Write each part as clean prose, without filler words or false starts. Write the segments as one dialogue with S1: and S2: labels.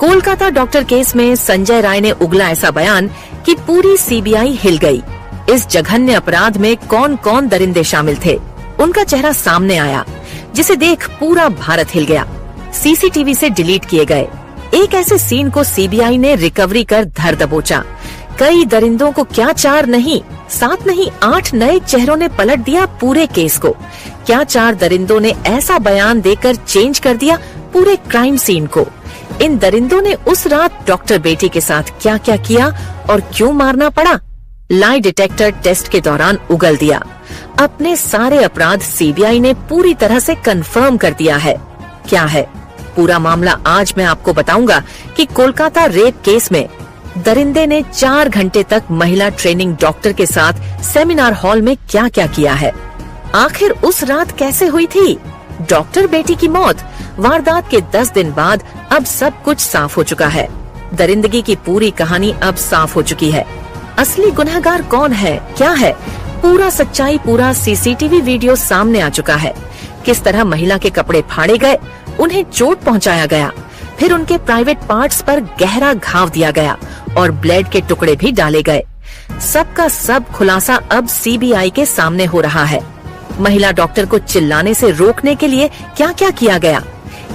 S1: Kolkata doctor case में संजय राय ने उगला ऐसा बयान कि पूरी सीबीआई हिल गई। इस जघन्य अपराध में कौन कौन दरिंदे शामिल थे, उनका चेहरा सामने आया, जिसे देख पूरा भारत हिल गया। सीसीटीवी से डिलीट किए गए एक ऐसे सीन को सीबीआई ने रिकवरी कर धर दबोचा। कई दरिंदों को क्या 4 नहीं 7 नहीं 8 नए चेहरों ने पलट दिया पूरे केस को। क्या 4 दरिंदों ने ऐसा बयान देकर चेंज कर दिया पूरे क्राइम सीन को। इन दरिंदों ने उस रात डॉक्टर बेटी के साथ क्या क्या किया और क्यों मारना पड़ा, लाई डिटेक्टर टेस्ट के दौरान उगल दिया। अपने सारे अपराध सीबीआई ने पूरी तरह से कंफर्म कर दिया है। क्या है पूरा मामला, आज मैं आपको बताऊंगा कि कोलकाता रेप केस में दरिंदे ने 4 घंटे तक महिला ट्रेनिंग डॉक्टर के साथ सेमिनार हॉल में क्या क्या किया है। आखिर उस रात कैसे हुई थी डॉक्टर बेटी की मौत। वारदात के 10 दिन बाद अब सब कुछ साफ हो चुका है। दरिंदगी की पूरी कहानी अब साफ हो चुकी है। असली गुनहगार कौन है, क्या है, पूरा सच्चाई, पूरा सीसीटीवी वीडियो सामने आ चुका है। किस तरह महिला के कपड़े फाड़े गए, उन्हें चोट पहुंचाया गया, फिर उनके प्राइवेट पार्ट्स पर गहरा घाव दिया गया और ब्लेड के टुकड़े भी डाले गए। सबका सब खुलासा अब सीबीआई के सामने हो रहा है। महिला डॉक्टर को चिल्लाने से रोकने के लिए क्या क्या किया गया,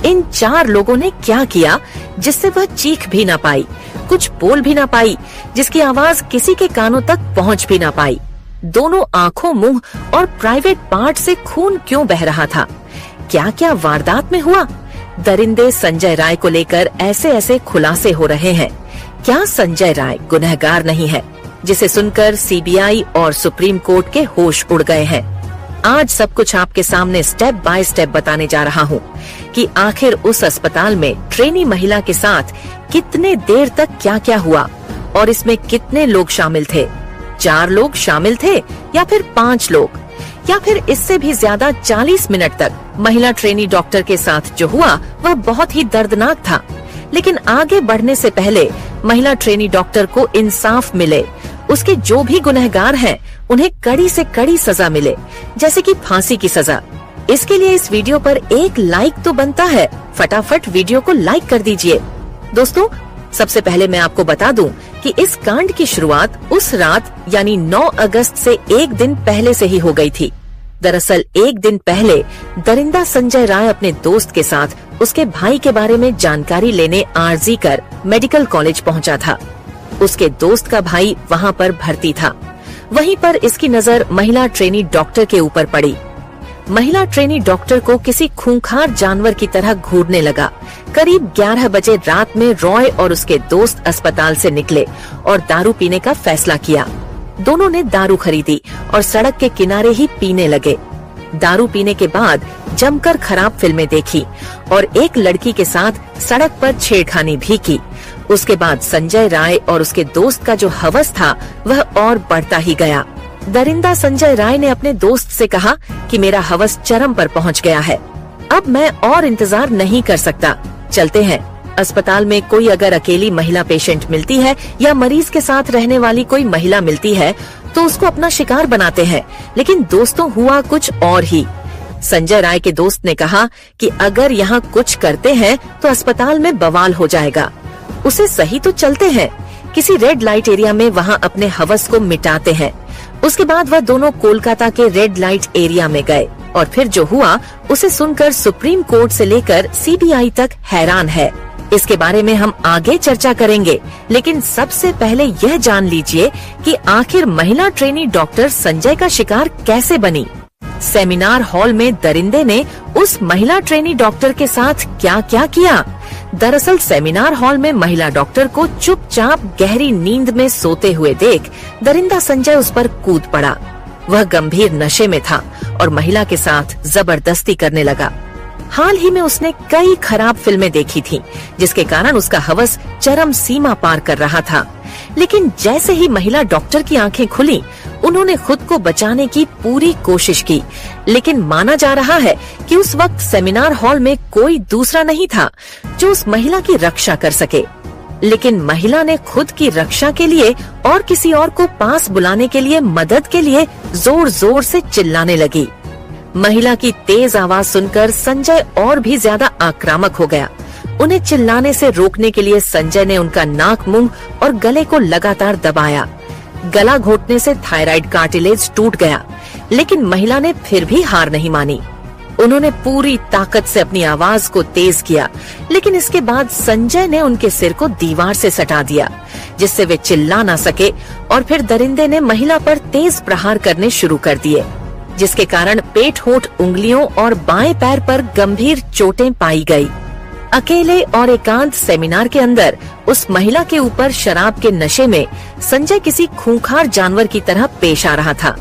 S1: इन 4 लोगों ने क्या किया जिससे वह चीख भी ना पाई, कुछ बोल भी ना पाई, जिसकी आवाज किसी के कानों तक पहुंच भी ना पाई। दोनों आंखों, मुंह और प्राइवेट पार्ट से खून क्यों बह रहा था, क्या क्या वारदात में हुआ। दरिंदे संजय राय को लेकर ऐसे ऐसे खुलासे हो रहे हैं। क्या संजय राय गुनहगार नहीं है, जिसे सुनकर सीबीआई और सुप्रीम कोर्ट के होश उड़ गए हैं। आज सब कुछ आपके सामने स्टेप बाय स्टेप बताने जा रहा हूँ कि आखिर उस अस्पताल में ट्रेनी महिला के साथ कितने देर तक क्या क्या हुआ और इसमें कितने लोग शामिल थे। 4 लोग शामिल थे या फिर 5 लोग या फिर इससे भी ज्यादा। 40 मिनट तक महिला ट्रेनी डॉक्टर के साथ जो हुआ वह बहुत ही दर्दनाक था। लेकिन आगे बढ़ने से पहले महिला ट्रेनी डॉक्टर को इंसाफ मिले, उसके जो भी गुनहगार हैं उन्हें कड़ी से कड़ी सजा मिले, जैसे कि फांसी की सजा। इसके लिए इस वीडियो पर एक लाइक तो बनता है। फटाफट वीडियो को लाइक कर दीजिए। दोस्तों, सबसे पहले मैं आपको बता दूं कि इस कांड की शुरुआत उस रात यानी 9 अगस्त से 1 दिन पहले से ही हो गई थी। दरअसल 1 दिन पहले दरिंदा संजय राय अपने दोस्त के साथ उसके भाई के बारे में जानकारी लेने आरजी कर मेडिकल कॉलेज पहुंचा था। उसके दोस्त का भाई वहां पर भर्ती था। वहीं पर इसकी नजर महिला ट्रेनी डॉक्टर के ऊपर पड़ी। महिला ट्रेनी डॉक्टर को किसी खूंखार जानवर की तरह घूरने लगा। करीब 11 बजे रात में रॉय और उसके दोस्त अस्पताल से निकले और दारू पीने का फैसला किया। दोनों ने दारू खरीदी और सड़क के किनारे ही पीने लगे। दारू पीने के बाद जमकर खराब फिल्में देखी और एक लड़की के साथ सड़क पर छेड़खानी भी की। उसके बाद संजय राय और उसके दोस्त का जो हवस था वह और बढ़ता ही गया। दरिंदा संजय राय ने अपने दोस्त से कहा कि मेरा हवस चरम पर पहुंच गया है, अब मैं और इंतजार नहीं कर सकता, चलते हैं। अस्पताल में कोई अगर अकेली महिला पेशेंट मिलती है या मरीज के साथ रहने वाली कोई महिला मिलती है तो उसको अपना शिकार बनाते हैं। लेकिन दोस्तों, हुआ कुछ और ही। संजय राय के दोस्त ने कहा कि अगर यहाँ कुछ करते हैं तो अस्पताल में बवाल हो जाएगा, उसे सही तो चलते हैं, किसी रेड लाइट एरिया में वहाँ अपने हवस को मिटाते हैं। उसके बाद वह दोनों कोलकाता के रेड लाइट एरिया में गए और फिर जो हुआ उसे सुनकर सुप्रीम कोर्ट से लेकर सीबीआई तक हैरान है। इसके बारे में हम आगे चर्चा करेंगे, लेकिन सबसे पहले यह जान लीजिए कि आखिर महिला ट्रेनी डॉक्टर संजय का शिकार कैसे बनी। सेमिनार हॉल में दरिंदे ने उस महिला ट्रेनी डॉक्टर के साथ क्या क्या किया। दरअसल सेमिनार हॉल में महिला डॉक्टर को चुपचाप गहरी नींद में सोते हुए देख दरिंदा संजय उस पर कूद पड़ा। वह गंभीर नशे में था और महिला के साथ जबरदस्ती करने लगा। हाल ही में उसने कई खराब फिल्में देखी थीं, जिसके कारण उसका हवस चरम सीमा पार कर रहा था। लेकिन जैसे ही महिला डॉक्टर की आंखें खुली, उन्होंने खुद को बचाने की पूरी कोशिश की। लेकिन माना जा रहा है कि उस वक्त सेमिनार हॉल में कोई दूसरा नहीं था जो उस महिला की रक्षा कर सके। लेकिन महिला ने खुद की रक्षा के लिए और किसी और को पास बुलाने के लिए मदद के लिए जोर जोर से चिल्लाने लगी। महिला की तेज आवाज सुनकर संजय और भी ज्यादा आक्रामक हो गया। उन्हें चिल्लाने से रोकने के लिए संजय ने उनका नाक, मुंह और गले को लगातार दबाया। गला घोटने से थायराइड कार्टिलेज टूट गया, लेकिन महिला ने फिर भी हार नहीं मानी। उन्होंने पूरी ताकत से अपनी आवाज को तेज किया, लेकिन इसके बाद संजय ने उनके सिर को दीवार से सटा दिया, जिससे वे चिल्ला ना सके, और फिर दरिंदे ने महिला पर तेज प्रहार करने शुरू कर दिए, जिसके कारण पेट, होंठ, उंगलियों और बाएं पैर पर गंभीर चोटें पाई गई। अकेले और एकांत सेमिनार के अंदर उस महिला के ऊपर शराब के नशे में संजय किसी खूंखार जानवर की तरह पेश आ रहा था।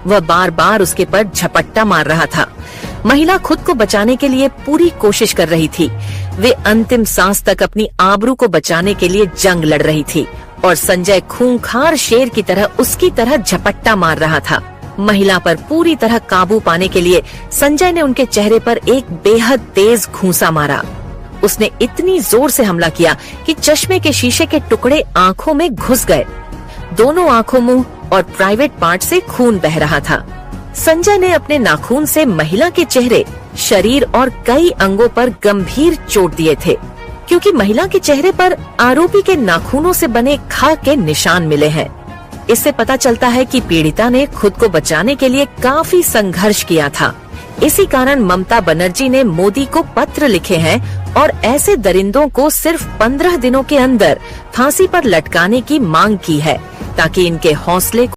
S1: वह बार बार उसके पर झपट्टा मार रहा था। महिला खुद को बचाने के लिए पूरी कोशिश कर रही थी। वे अंतिम सांस तक अपनी आबरू को बचाने के लिए जंग लड़ रही थी, और संजय खूंखार शेर की तरह उसकी तरह झपट्टा मार रहा था। महिला पर पूरी तरह काबू पाने के लिए संजय ने उनके चेहरे पर एक बेहद तेज घूंसा मारा। उसने इतनी जोर से हमला किया कि चश्मे के शीशे के टुकड़े आंखों में घुस गए। दोनों आंखों, मुंह और प्राइवेट पार्ट से खून बह रहा था। संजय ने अपने नाखून से महिला के चेहरे, शरीर और कई अंगों पर गंभीर चोट दिए थे, क्योंकि महिला के चेहरे पर आरोपी के नाखूनों से बने खाक के निशान मिले हैं। इससे पता चलता है कि पीड़िता ने खुद को बचाने के लिए काफी संघर्ष किया था। इसी कारण ममता बनर्जी ने मोदी को पत्र लिखे हैं और ऐसे दरिंदों को सिर्फ 15 दिनों के अंदर फांसी पर लटकाने की मांग की है, ताकि इनके हौसले